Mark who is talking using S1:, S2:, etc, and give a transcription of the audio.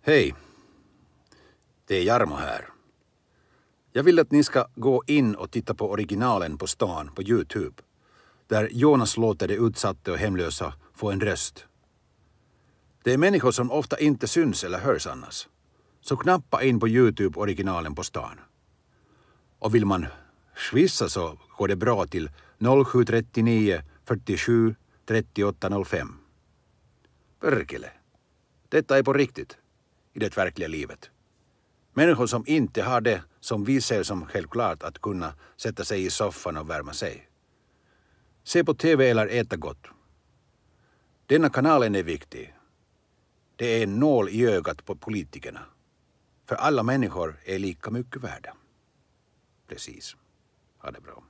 S1: Hej, det är Jarmo här. Jag vill att ni ska gå in och titta på originalen på stan på YouTube, där Jonas låter de utsatta och hemlösa få en röst. Det är människor som ofta inte syns eller hörs annars. Så knappa in på YouTube originalen på stan. Och vill man swissa så går det bra till 0739 47 38 05. Perkele. Detta är på riktigt, i det verkliga livet. Människor som inte har det som vi ser som självklart att kunna sätta sig i soffan och värma sig. Se på tv eller äta gott. Denna kanalen är viktig. Det är en nål i ögat på politikerna. För alla människor är lika mycket värda. Precis. Ha det bra.